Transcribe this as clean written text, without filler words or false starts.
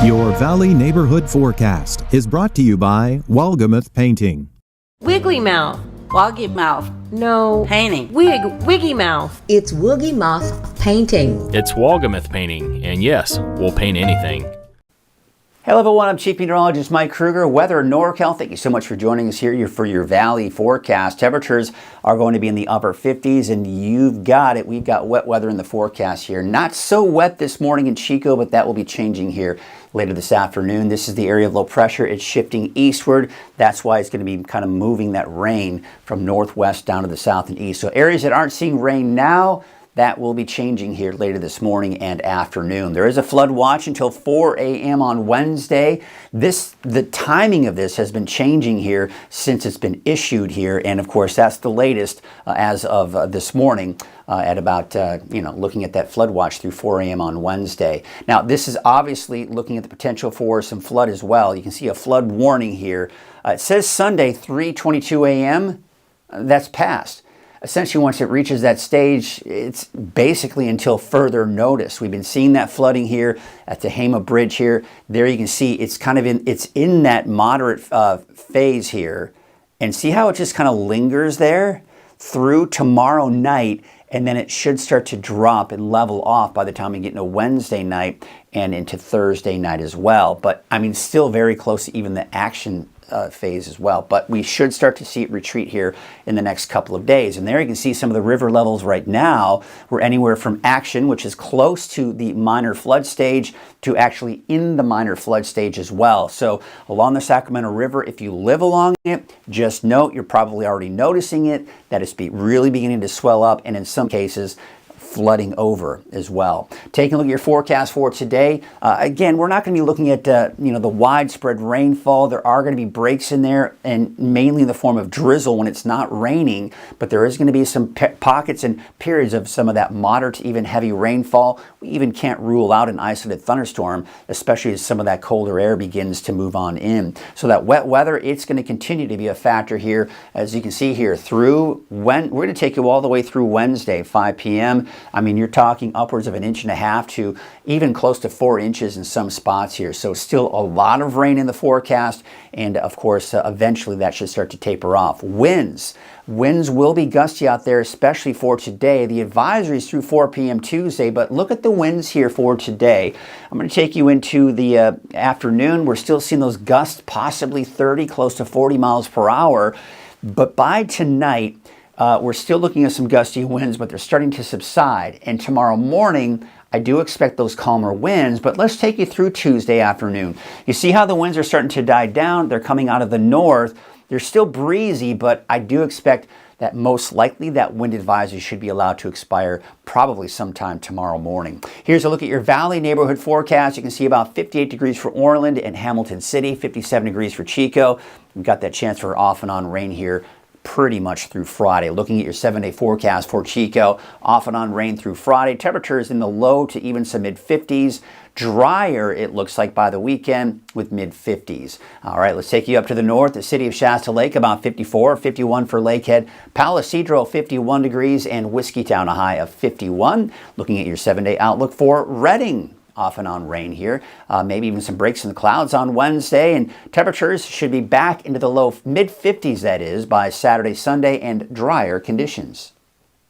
Your Valley Neighborhood Forecast is brought to you by Walgamuth Painting. Wiggly mouth. Woggy mouth. No. Painting. Wiggy mouth. It's Woogie Moth Painting. It's Walgamuth Painting, and yes, we'll paint anything. Hello everyone, I'm Chief Meteorologist Mike Kruger, Weather NorCal. Thank you so much for joining us here for your Valley forecast. Temperatures are going to be in the upper 50s, and you've got it. We've got wet weather in the forecast here. Not so wet this morning in Chico, but that will be changing here later this afternoon. This is the area of low pressure. It's shifting eastward. That's why it's going to be kind of moving that rain from northwest down to the south and east. So areas that aren't seeing rain now, that will be changing here later this morning and afternoon. There is a flood watch until 4 a.m. on Wednesday. The timing of this has been changing here since it's been issued here, and of course that's the latest as of this morning at about looking at that flood watch through 4 a.m. on Wednesday. Now this is obviously looking at the potential for some flood as well. You can see a flood warning here. It says Sunday 3:22 a.m. That's passed. Essentially, once it reaches that stage, it's basically until further notice. We've been seeing that flooding here at the Hama Bridge here. There you can see it's kind of in that moderate phase here. And see how it just kind of lingers there through tomorrow night, and then it should start to drop and level off by the time we get into Wednesday night and into Thursday night as well. But I mean, still very close to even the action phase as well, but we should start to see it retreat here in the next couple of days. And there you can see some of the river levels right now. We're anywhere from action, which is close to the minor flood stage, to actually in the minor flood stage as well. So along the Sacramento River, if you live along it, just note you're probably already noticing it, that it's really beginning to swell up, and in some cases flooding over as well. Taking a look at your forecast for today. Again, we're not going to be looking at the widespread rainfall. There are going to be breaks in there, and mainly in the form of drizzle when it's not raining. But there is going to be some pockets and periods of some of that moderate to even heavy rainfall. We even can't rule out an isolated thunderstorm, especially as some of that colder air begins to move on in. So that wet weather, it's going to continue to be a factor here, as you can see here through we're going to take you all the way through Wednesday, 5 p.m. I mean, you're talking upwards of 1.5 inches to even close to 4 inches in some spots here. So still a lot of rain in the forecast. And of course, eventually that should start to taper off. Winds will be gusty out there, especially for today. The advisory is through 4 p.m. Tuesday, but look at the winds here for today. I'm going to take you into the afternoon. We're still seeing those gusts, possibly 30, close to 40 miles per hour. But by tonight, we're still looking at some gusty winds, but they're starting to subside. And tomorrow morning, I do expect those calmer winds, but let's take you through Tuesday afternoon. You see how the winds are starting to die down? They're coming out of the north. They're still breezy, but I do expect that most likely that wind advisory should be allowed to expire probably sometime tomorrow morning. Here's a look at your Valley neighborhood forecast. You can see about 58 degrees for Orland and Hamilton City, 57 degrees for Chico. We've got that chance for off and on rain here pretty much through Friday. Looking at your 7-day forecast for Chico, off and on rain through Friday. Temperatures in the low to even some mid-50s. Drier, it looks like, by the weekend with mid-50s. All right, let's take you up to the north. The city of Shasta Lake, about 54, 51 for Lakehead. Palo Cedro, 51 degrees, and Whiskeytown, a high of 51. Looking at your 7-day outlook for Redding. Off and on rain here, maybe even some breaks in the clouds on Wednesday, and temperatures should be back into the low mid-50s, that is, by Saturday, Sunday, and drier conditions.